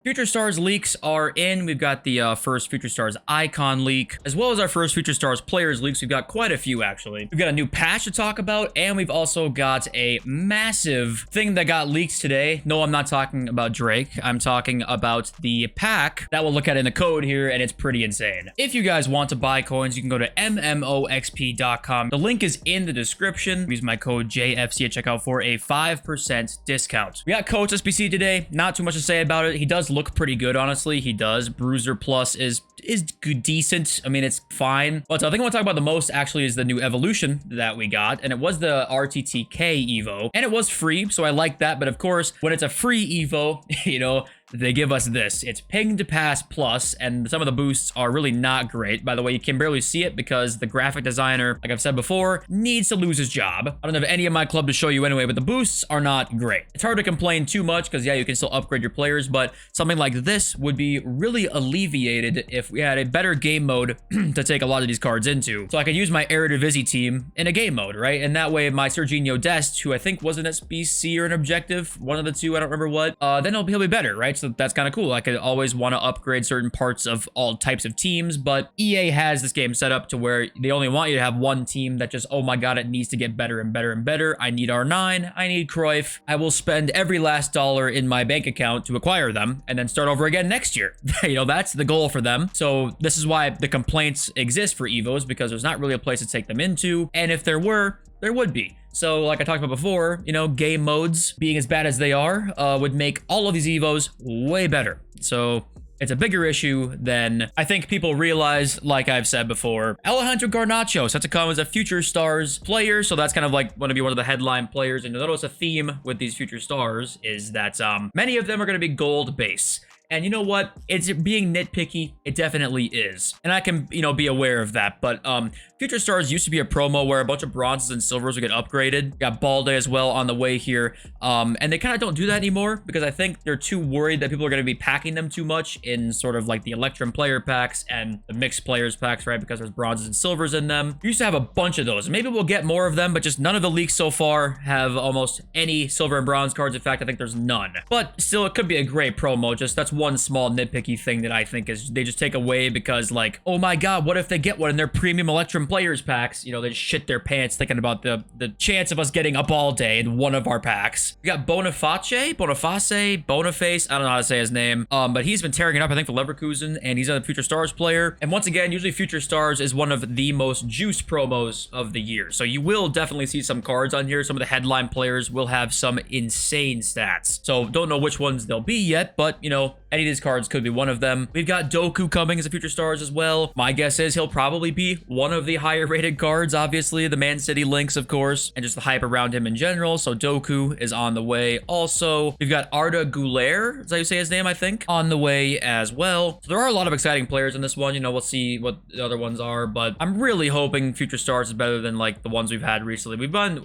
Future Stars leaks are in. We've got the first Future Stars icon leak, as well as our first Future Stars players leaks. We've got quite a few, actually. We've got a new patch to talk about, and we've also got a massive thing that got leaked today. No, I'm not talking about Drake. I'm talking about the pack that we'll look at in the code here, and it's pretty insane. If you guys want to buy coins, you can go to mmoxp.com. The link is in the description. Use my code JFC at checkout for a 5% discount. We got Coach SBC today. Not too much to say about it. He does look pretty good, honestly. He does. Bruiser Plus is good, decent. I mean, it's fine. But the thing I want to talk about the most actually is the new evolution that we got, and it was the RTTK Evo, and it was free, so I like that. But of course, when it's a free Evo, you know, they give us this. It's Ping to Pass Plus, and some of the boosts are really not great. By the way, you can barely see it because the graphic designer, like I've said before, needs to lose his job. I don't have any of my club to show you anyway, but the boosts are not great. It's hard to complain too much because, yeah, you can still upgrade your players, but something like this would be really alleviated if we had a better game mode to take a lot of these cards into. So I could use my Eredivisie team in a game mode, right? And that way, my Serginho Dest, who I think was an SBC or an objective, one of the two, I don't remember what, then he'll be better, right? So that's kind of cool. I could always want to upgrade certain parts of all types of teams, but EA has this game set up to where they only want you to have one team that just, oh my god, it needs to get better and better and better. I need R9, I need Cruyff. I will spend every last dollar in my bank account to acquire them and then start over again next year. You know, that's the goal for them. So this is why the complaints exist for Evos, because there's not really a place to take them into. And if there were, there would be. So like I talked about before, you know, game modes being as bad as they are would make all of these Evos way better. So it's a bigger issue than I think people realize, like I've said before. Alejandro Garnacho set to come as a Future Stars player, so that's kind of like going to be one of the headline players. And you'll notice a theme with these Future Stars is that many of them are going to be gold base. And you know what? It's being nitpicky. It definitely is. And I can, you know, be aware of that. But Future Stars used to be a promo where a bunch of bronzes and silvers would get upgraded. Got Balde as well on the way here. And they kind of don't do that anymore because I think they're too worried that people are going to be packing them too much in sort of like the Electrum player packs and the mixed players packs, right? Because there's bronzes and silvers in them. We used to have a bunch of those. Maybe we'll get more of them, but just none of the leaks so far have almost any silver and bronze cards. In fact, I think there's none. But still, it could be a great promo. Just that's one small nitpicky thing that I think is they just take away because, like, oh my god, what if they get one in their premium Electrum players packs? You know, they just shit their pants thinking about the chance of us getting a Balde in one of our packs. We got Boniface, Boniface, I don't know how to say his name, but he's been tearing it up, I think, for Leverkusen, and he's a Future Stars player. And once again, usually Future Stars is one of the most juiced promos of the year. So you will definitely see some cards on here. Some of the headline players will have some insane stats. So don't know which ones they'll be yet, but, you know, any of these cards could be one of them. We've got Doku coming as a Future Stars as well. My guess is he'll probably be one of the higher rated cards, obviously. The Man City links, of course, and just the hype around him in general. So Doku is on the way. Also, we've got Arda Güler, is that how you say his name, I think, on the way as well. So there are a lot of exciting players in this one. You know, we'll see what the other ones are, but I'm really hoping Future Stars is better than, like, the ones we've had recently.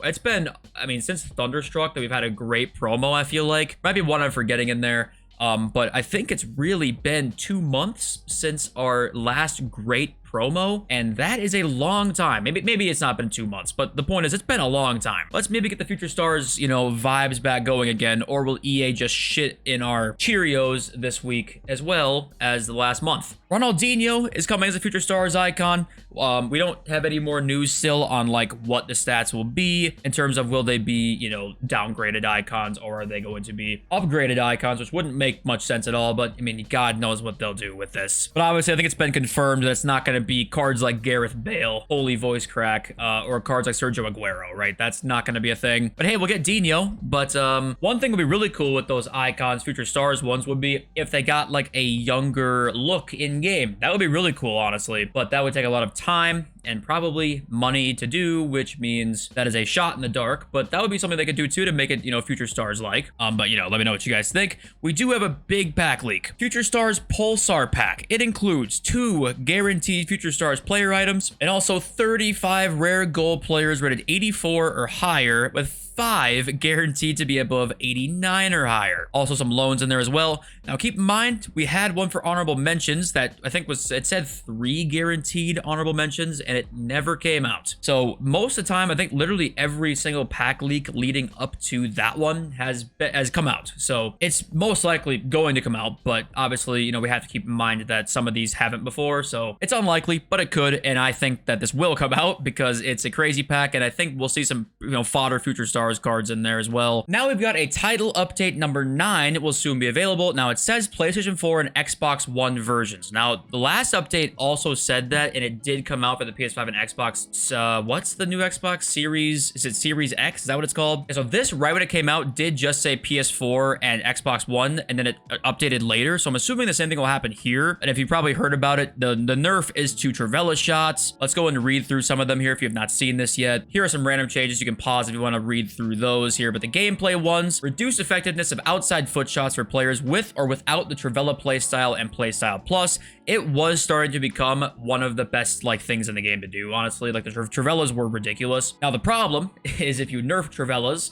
It's been, I mean, since Thunderstruck that we've had a great promo, I feel like. Might be one I'm forgetting in there. But I think it's really been 2 months since our last great promo, and that is a long time. Maybe it's not been 2 months, but the point is it's been a long time. Let's maybe get the Future Stars, you know, vibes back going again, or will EA just shit in our Cheerios this week as well as the last month? Ronaldinho is coming as a Future Stars icon. We don't have any more news still on, like, what the stats will be in terms of will they be, you know, downgraded icons, or are they going to be upgraded icons, which wouldn't make much sense at all. But I mean, God knows what they'll do with this. But obviously, I think it's been confirmed that it's not going to be cards like Gareth Bale, holy voice crack, or cards like Sergio Aguero, right? That's not going to be a thing. But hey, we'll get Dino. But one thing would be really cool with those icons, Future Stars ones, would be if they got like a younger look in game. That would be really cool, honestly. But that would take a lot of time and probably money to do, which means that is a shot in the dark. But that would be something they could do too to make it, you know, Future Stars like. But you know, let me know what you guys think. We do have a big pack leak. Future Stars Pulsar pack. It includes 2 guaranteed Future Stars player items and also 35 rare gold players rated 84 or higher with 5 guaranteed to be above 89 or higher. Also some loans in there as well. Now keep in mind, we had one for honorable mentions that I think it said 3 guaranteed honorable mentions, and it never came out. So most of the time, I think literally every single pack leak leading up to that one has come out. So it's most likely going to come out, but obviously, you know, we have to keep in mind that some of these haven't before, so it's unlikely, but it could, and I think that this will come out because it's a crazy pack, and I think we'll see some, you know, fodder Future Stars cards in there as well. Now we've got a title update number 9. It will soon be available. Now it says PlayStation 4 and Xbox One versions. Now the last update also said that, and it did come out for the PS5 and Xbox. What's the new Xbox Series? Is it Series X? Is that what it's called? And so this, right when it came out, did just say PS4 and Xbox One, and then it updated later. So I'm assuming the same thing will happen here. And if you probably heard about it, the nerf is to Travella shots. Let's go and read through some of them here if you have not seen this yet. Here are some random changes. You can pause if you want to read through those here. But the gameplay ones: reduced effectiveness of outside foot shots for players with or without the Travella playstyle and playstyle plus. It was starting to become one of the best things in the game to do, honestly. Like the Travellas were ridiculous. Now the problem is if you nerf Travellas,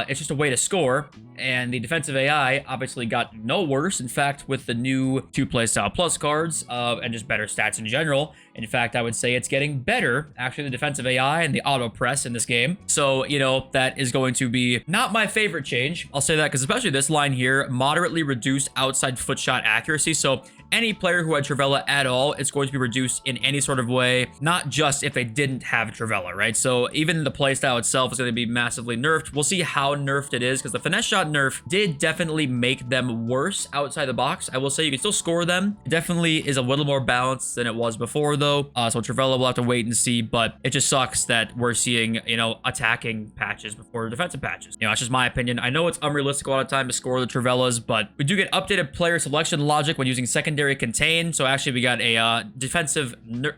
it's just a way to score, and the defensive AI obviously got no worse. In fact, with the new 2 playstyle plus cards and just better stats in general, in fact, I would say it's getting better, actually, the defensive AI and the auto press in this game. So, you know, that is going to be not my favorite change. I'll say that because especially this line here, moderately reduced outside foot shot accuracy. So any player who had Travella at all, it's going to be reduced in any sort of way, not just if they didn't have Travella, right? So even the playstyle itself is going to be massively nerfed. We'll see how nerfed it is, because the finesse shot nerf did definitely make them worse outside the box. I will say you can still score them. It definitely is a little more balanced than it was before, though. So Travella will have to wait and see, but it just sucks that we're seeing, you know, attacking patches before defensive patches. You know, that's just my opinion. I know it's unrealistic a lot of time to score the Travellas, but we do get updated player selection logic when using secondary contain. So actually we got a defensive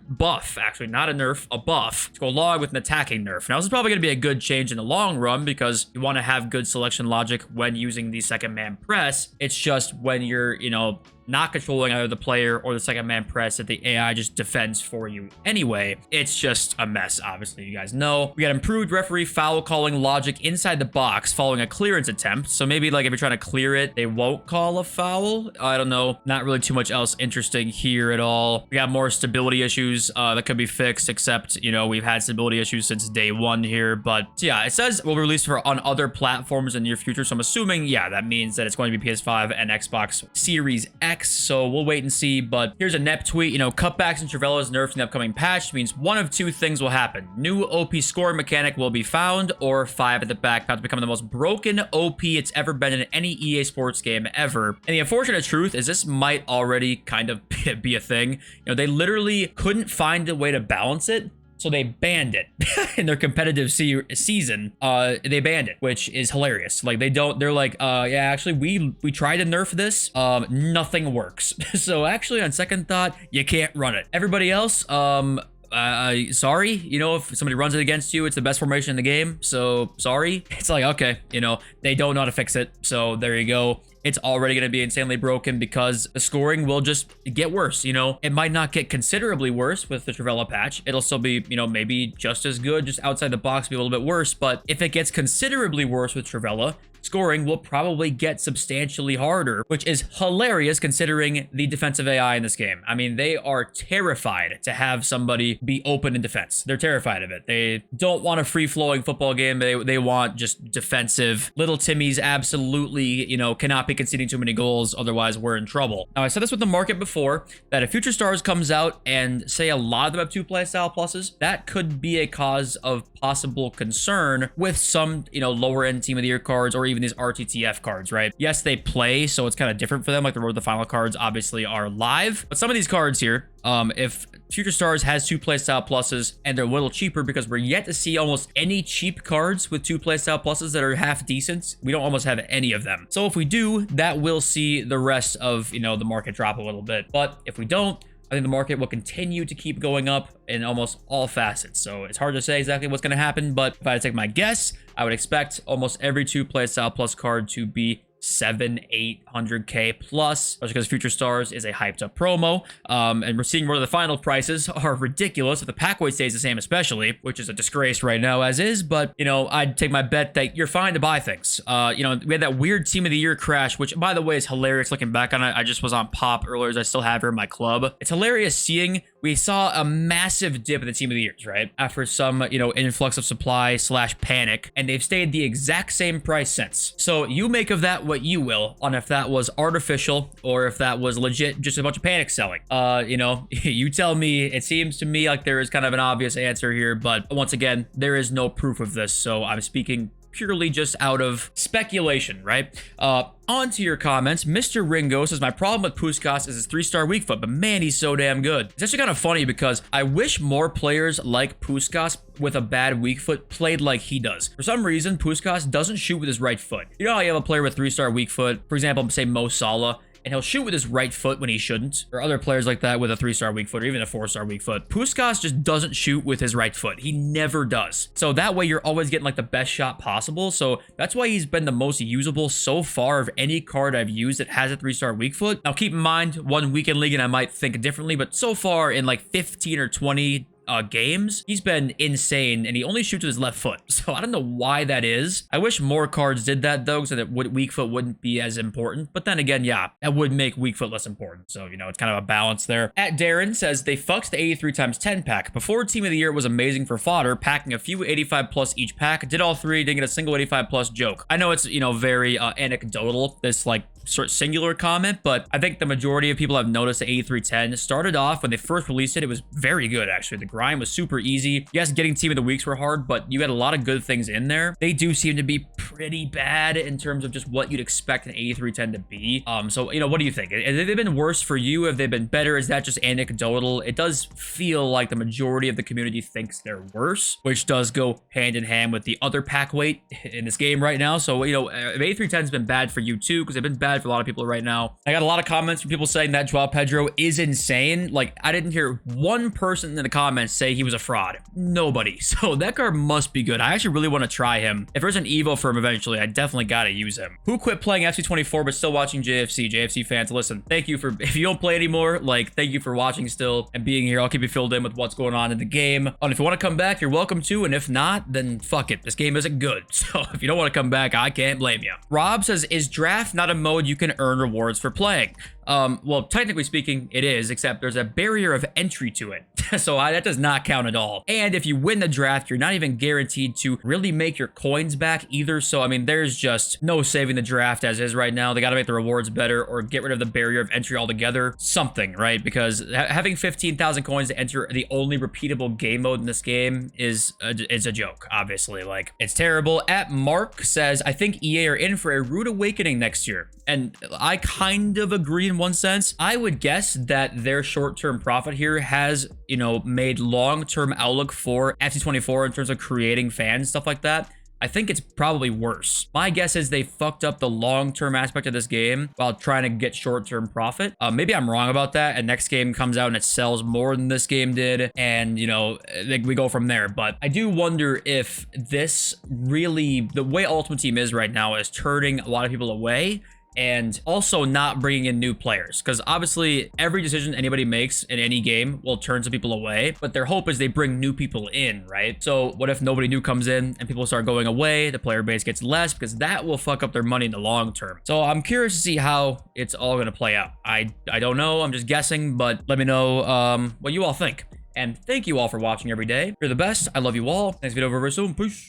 buff, actually not a nerf, a buff to go along with an attacking nerf. Now this is probably going to be a good change in the long run because you want to have good selection logic when using the second man press. It's just when you're, you know, not controlling either the player or the second man press that the AI just defends for you anyway. It's just a mess, obviously, you guys know. We got improved referee foul calling logic inside the box following a clearance attempt. So maybe like if you're trying to clear it, they won't call a foul. I don't know. Not really too much else interesting here at all. We got more stability issues that could be fixed, except, you know, we've had stability issues since day 1 here. But so yeah, it says will be released on other platforms in the near future. So I'm assuming, yeah, that means that it's going to be PS5 and Xbox Series X. So we'll wait and see. But here's a NEP tweet. You know, cutbacks and Travella's nerfed in the upcoming patch means one of 2 things will happen. New OP scoring mechanic will be found, or 5 at the back about to become the most broken OP it's ever been in any EA Sports game ever. And the unfortunate truth is this might already kind of be a thing. You know, they literally couldn't find a way to balance it, so they banned it in their competitive season. They banned it, which is hilarious. Like they're like, yeah, actually we tried to nerf this. Nothing works. So actually on second thought, you can't run it. Everybody else, sorry, you know, if somebody runs it against you, it's the best formation in the game. So sorry. It's like, okay, you know, they don't know how to fix it. So there you go. It's already going to be insanely broken because the scoring will just get worse. You know, it might not get considerably worse with the Travella patch. It'll still be, you know, maybe just as good, just outside the box, be a little bit worse. But if it gets considerably worse with Travella, scoring will probably get substantially harder, which is hilarious considering the defensive AI in this game. I mean, they are terrified to have somebody be open in defense. They're terrified of it. They don't want a free-flowing football game. They want just defensive. Little Timmy's absolutely, you know, cannot be conceding too many goals, otherwise we're in trouble. Now, I said this with the market before, that if Future Stars comes out and say a lot of them have 2 playstyle pluses, that could be a cause of possible concern with some, you know, lower end team of the year cards or even these RTTF cards, right? Yes, they play, so it's kind of different for them. Like the Road to the Final cards obviously are live, but some of these cards here, if Future Stars has 2 playstyle pluses and they're a little cheaper because we're yet to see almost any cheap cards with 2 playstyle pluses that are half decent. We don't almost have any of them. So if we do, that will see the rest of, you know, the market drop a little bit. But if we don't, I think the market will continue to keep going up in almost all facets. So it's hard to say exactly what's going to happen, but if I had to take my guess, I would expect almost every 2 playstyle plus card to be 700-800k plus, just because Future Stars is a hyped up promo. And we're seeing where the final prices are ridiculous if the pack weight stays the same, especially, which is a disgrace right now as is. But you know, I'd take my bet that you're fine to buy things. You know, we had that weird Team of the Year crash, which by the way is hilarious looking back on it. I just was on Pop earlier, as I still have her in my club. It's hilarious seeing we saw a massive dip in the Team of the Years, right? After some, you know, influx of supply / panic, and they've stayed the exact same price since. So you make of that what you will on if that was artificial or if that was legit just a bunch of panic selling. You know, you tell me. It seems to me like there is kind of an obvious answer here, but once again, there is no proof of this, so I'm speaking purely just out of speculation, right? On to your comments. Mr. Ringo says, my problem with Puskas is his 3-star weak foot, but man, he's so damn good. It's actually kind of funny because I wish more players like Puskas with a bad weak foot played like he does. For some reason, Puskas doesn't shoot with his right foot. You know how you have a player with 3-star weak foot, for example, say Mo Salah, and he'll shoot with his right foot when he shouldn't, or other players like that with a 3-star weak foot or even a 4-star weak foot. Puskas just doesn't shoot with his right foot. He never does. So that way you're always getting like the best shot possible. So that's why he's been the most usable so far of any card I've used that has a 3-star weak foot. Now keep in mind, one weekend league and I might think differently, but so far in like 15 or 20 games, he's been insane, and he only shoots with his left foot. So I don't know why that is. I wish more cards did that though, so that weak foot wouldn't be as important. But then again, yeah, that would make weak foot less important. So, you know, it's kind of a balance there. At Darren says, they fucked the 83x10 pack. Before Team of the Year, it was amazing for fodder, packing a few 85 plus each pack. Did all three, didn't get a single 85 plus joke. I know it's, you know, very anecdotal, this like sort of singular comment, but I think the majority of people have noticed the 8310 started off when they first released it. It was very good, actually. The grind was super easy. Yes, getting Team of the Weeks were hard, but you had a lot of good things in there. They do seem to be pretty bad in terms of just what you'd expect an 8310 to be. So, you know, what do you think? Have they been worse for you? Have they been better? Is that just anecdotal? It does feel like the majority of the community thinks they're worse, which does go hand in hand with the other pack weight in this game right now. So, you know, if 8310 has been bad for you too, because they've been bad for a lot of people right now. I got a lot of comments from people saying that Joao Pedro is insane. Like, I didn't hear one person in the comments say he was a fraud. Nobody. So that card must be good. I actually really want to try him. If there's an Evo for him eventually, I definitely got to use him. Who quit playing FC24 but still watching JFC? JFC fans, listen, thank you for, if you don't play anymore, like, thank you for watching still and being here. I'll keep you filled in with what's going on in the game. And if you want to come back, you're welcome to. And if not, then fuck it. This game isn't good. So if you don't want to come back, I can't blame you. Rob says, is draft not a mode you can earn rewards for playing? Well, technically speaking, it is, except there's a barrier of entry to it. So that does not count at all. And if you win the draft, you're not even guaranteed to really make your coins back either. So, I mean, there's just no saving the draft as is right now. They got to make the rewards better or get rid of the barrier of entry altogether. Something, right? Because having 15,000 coins to enter the only repeatable game mode in this game is a joke, obviously. Like, it's terrible. At Mark says, I think EA are in for a rude awakening next year. And I kind of agree in one sense. I would guess that their short-term profit here has, you know, made long-term outlook for FC24 in terms of creating fans, stuff like that. I think it's probably worse. My guess is they fucked up the long-term aspect of this game while trying to get short-term profit. Maybe I'm wrong about that, and next game comes out and it sells more than this game did, and, you know, we go from there. But I do wonder if this really, the way Ultimate Team is right now, is turning a lot of people away and also not bringing in new players, because obviously every decision anybody makes in any game will turn some people away, but their hope is they bring new people in, right? So what if nobody new comes in and people start going away, the player base gets less, because that will fuck up their money in the long term. So I'm curious to see how it's all going to play out. I don't know, I'm just guessing, but let me know what you all think. And thank you all for watching every day. You're the best. I love you all. Next video over very soon. Peace.